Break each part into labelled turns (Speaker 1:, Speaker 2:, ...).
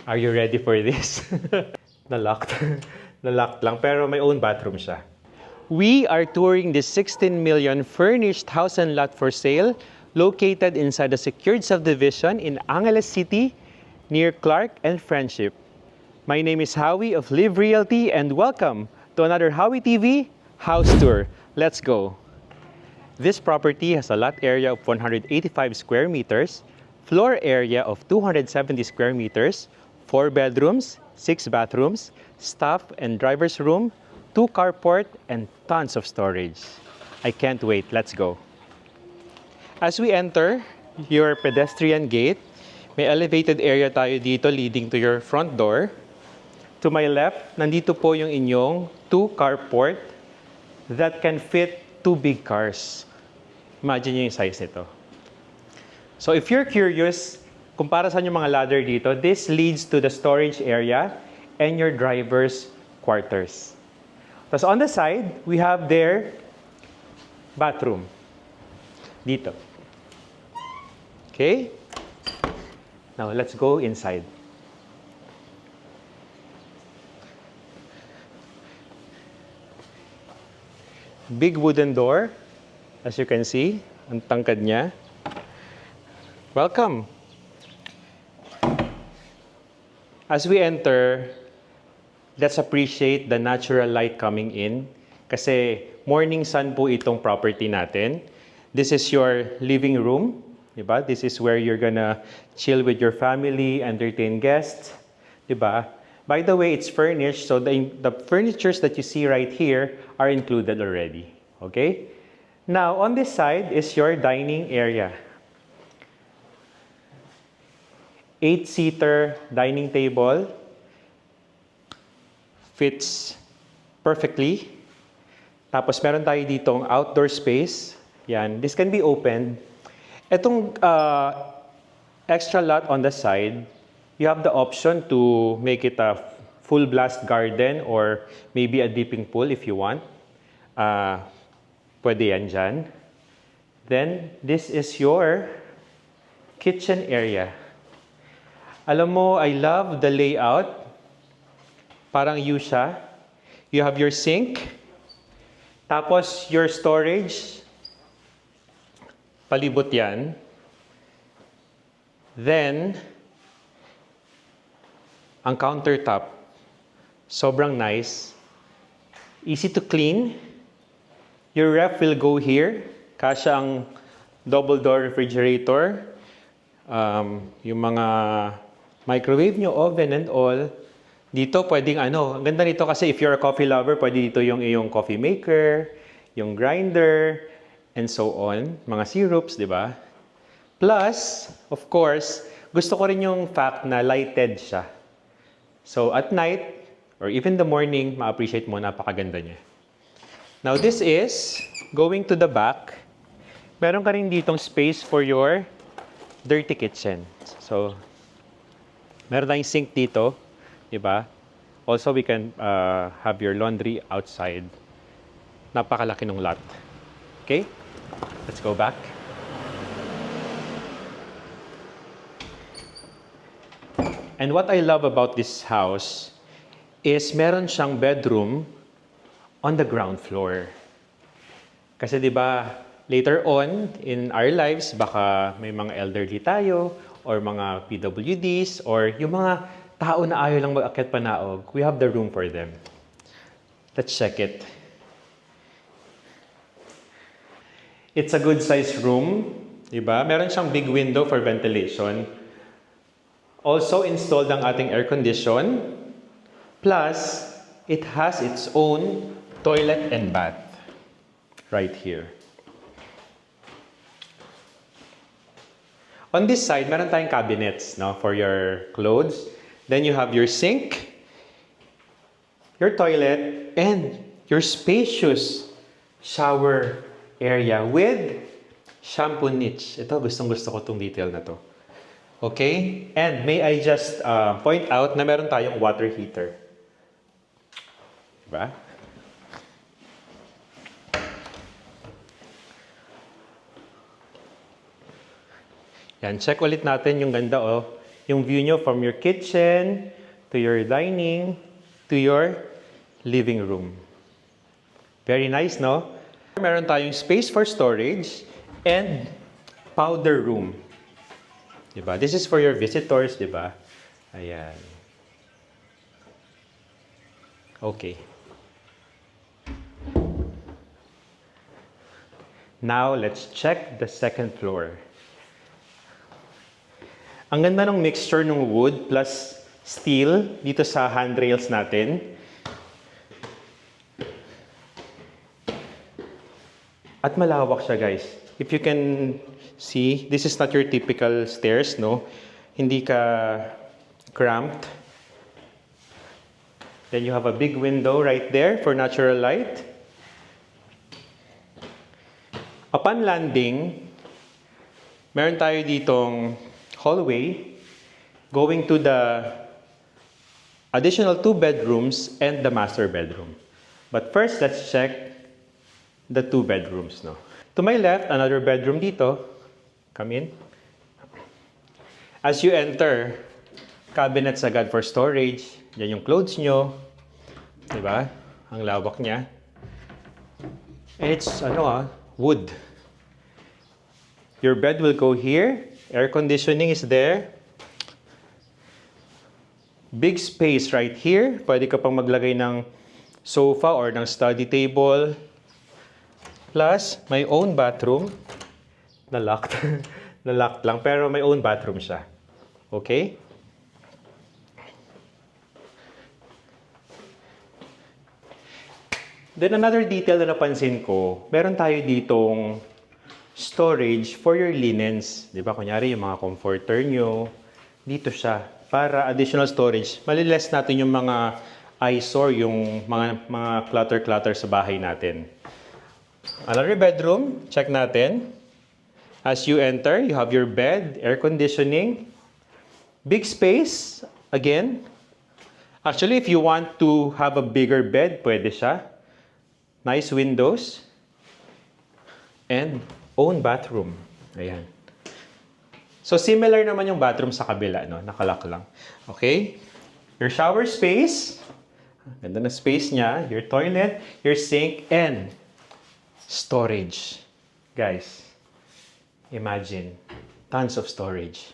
Speaker 1: Are you ready for this? Na-locked. Na-locked lang, pero may own bathroom siya. We are touring this 16 million furnished house and lot for sale located inside a secured subdivision in Angeles City near Clark and Friendship. My name is Howie of Live Realty and welcome to another Howie TV house tour. Let's go. This property has a lot area of 185 square meters, floor area of 270 square meters, 4 bedrooms, 6 bathrooms, staff and driver's room, 2 carport, and tons of storage. I can't wait. Let's go. As we enter your pedestrian gate, may elevated area tayo dito leading to your front door. To my left, nandito po yung inyong 2 carport that can fit 2 big cars. Imagine nyo yung size nito. So if you're curious kung para saan yung mga ladder dito, this leads to the storage area and your driver's quarters. Tapos on the side, we have their bathroom. Dito. Okay? Now, let's go inside. Big wooden door. As you can see, ang tangkad niya. Welcome. As we enter, let's appreciate the natural light coming in. Kasi morning sun po itong property natin. This is your living room. Diba? This is where you're gonna chill with your family, entertain guests. Diba? By the way, it's furnished, so the furnitures that you see right here are included already. Okay? Now, on this side is your dining area. 8-seater dining table. Fits perfectly. Tapos meron tayo ditong outdoor space. Yan. This can be opened. Itong extra lot on the side, you have the option to make it a full blast garden or maybe a dipping pool if you want. Pwede yan dyan. Then, this is your kitchen area. Alam mo, I love the layout. Parang U siya. You have your sink. Tapos, your storage. Palibot yan. Then, ang countertop. Sobrang nice. Easy to clean. Your ref will go here. Kasya ang double door refrigerator. Yung mga microwave nyo, oven and all. Dito pwedeng ang ganda nito kasi if you're a coffee lover, pwede dito yung iyong coffee maker, yung grinder, and so on. Mga syrups, di ba? Plus, of course, gusto ko rin yung fact na lighted siya. So at night, or even the morning, ma-appreciate mo, napakaganda niya. Now this is, going to the back, meron ka rin ditong space for your dirty kitchen. So, meron tayong sink dito, di ba? Also, we can have your laundry outside. Napakalaki ng lot. Okay? Let's go back. And what I love about this house is meron siyang bedroom on the ground floor. Kasi di ba, later on in our lives, baka may mga elderly tayo, or mga PWDs, or yung mga tao na ayaw lang mag-akyat panaog, we have the room for them. Let's check it. It's a good size room, di ba? Meron siyang big window for ventilation. Also installed ang ating air condition. Plus, it has its own toilet and bath right here. On this side, meron tayong cabinets, no, for your clothes. Then you have your sink, your toilet, and your spacious shower area with shampoo niche. Ito, gustong-gusto ko itong detail na to. Okay? And may I just point out na meron tayong water heater. Diba? Yan, check ulit natin yung ganda, oh. Yung view nyo from your kitchen, to your dining, to your living room. Very nice, no? Meron tayong space for storage and powder room. Diba? This is for your visitors, diba? Ayan. Okay. Now, let's check the second floor. Ang ganda ng mixture ng wood plus steel dito sa handrails natin. At malawak siya, guys. If you can see, this is not your typical stairs, no? Hindi ka cramped. Then you have a big window right there for natural light. Upon landing, meron tayo ditong hallway going to the additional 2 bedrooms and the master bedroom. But first, let's check the 2 bedrooms. No? To my left, another bedroom dito. Come in. As you enter, cabinets agad for storage. Yan yung clothes nyo. Diba? Ang lawak niya. And it's, wood. Your bed will go here. Air conditioning is there. Big space right here. Pwede ka pang maglagay ng sofa or ng study table. Plus, my own bathroom. Na-locked. Na-locked lang, pero may own bathroom siya. Okay? Then another detail na napansin ko, meron tayo ditong storage for your linens. Di ba? Kunyari, yung mga comforter nyo, dito siya. Para additional storage, maliless natin yung mga eyesore, yung mga clutter-clutter sa bahay natin. Another bedroom, check natin. As you enter, you have your bed, air conditioning, big space, again. Actually, if you want to have a bigger bed, pwede siya. Nice windows. And own bathroom. Ayan. So, similar naman yung bathroom sa kabila, no? Nakalock lang. Okay? Your shower space. Ganda na space niya. Your toilet, your sink, and storage. Guys, imagine. Tons of storage.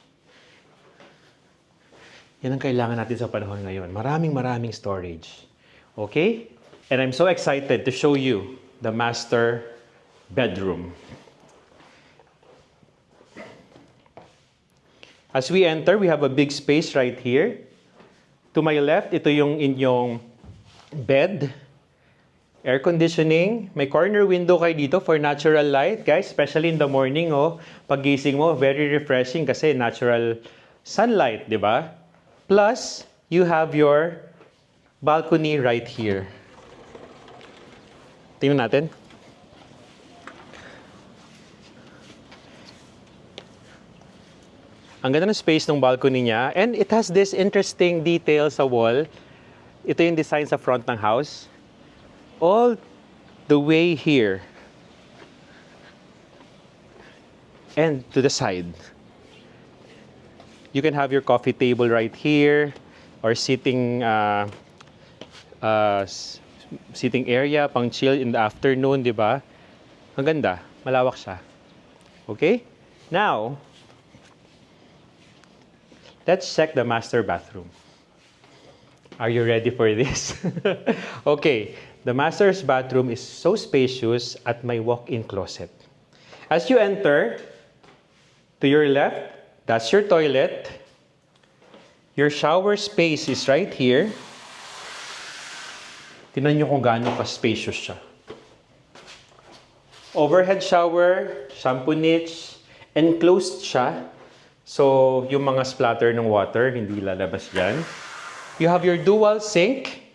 Speaker 1: Yan ang kailangan natin sa panahon ngayon. Maraming storage. Okay? And I'm so excited to show you the master bedroom. As we enter, we have a big space right here. To my left, ito yung inyong bed. Air conditioning. May corner window kayo dito for natural light. Guys, especially in the morning, paggising mo, very refreshing kasi natural sunlight, di ba? Plus, you have your balcony right here. Tingnan natin. Ang ganda ng space ng balcony niya. And it has this interesting detail sa wall. Ito yung design sa front ng house. All the way here. And to the side. You can have your coffee table right here. Or sitting sitting area, pang chill in the afternoon, di ba? Ang ganda. Malawak siya. Okay? Now, let's check the master bathroom. Are you ready for this? Okay, the master's bathroom is so spacious at may walk-in closet. As you enter, to your left, that's your toilet. Your shower space is right here. Tingnan nyo kung gaano ka-spacious siya. Overhead shower, shampoo niche, enclosed siya. So, yung mga splatter ng water, hindi lalabas dyan. You have your dual sink.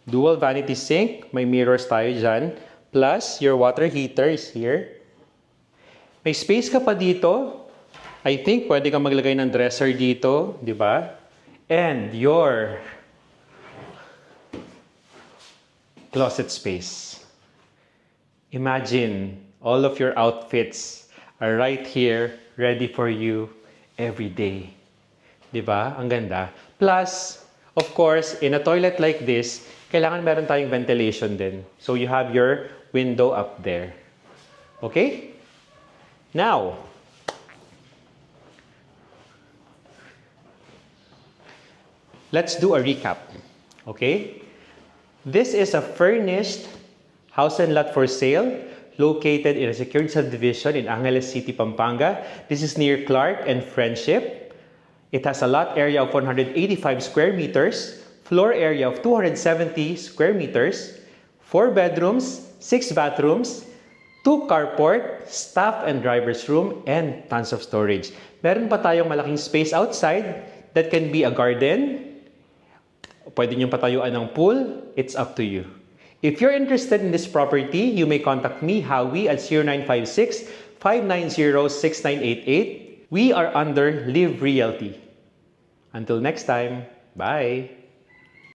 Speaker 1: Dual vanity sink. May mirrors tayo dyan. Plus, your water heater is here. May space ka pa dito. I think pwede kang maglagay ng dresser dito, di ba? And your closet space. Imagine all of your outfits are right here, ready for you every day. Diba? Ang ganda. Plus, of course, in a toilet like this, kailangan meron tayong ventilation din. So you have your window up there. Okay? Now, let's do a recap. Okay? This is a furnished house and lot for sale located in a secured subdivision in Angeles City, Pampanga. This is near Clark and Friendship. It has a lot area of 185 square meters, floor area of 270 square meters, 4 bedrooms, 6 bathrooms, 2 carport, staff and driver's room, and tons of storage. Meron pa tayong malaking space outside that can be a garden. Pwede niyong patayuan ng pool. It's up to you. If you're interested in this property, you may contact me, Howie, at 0956-590-6988. We are under Live Realty. Until next time, bye!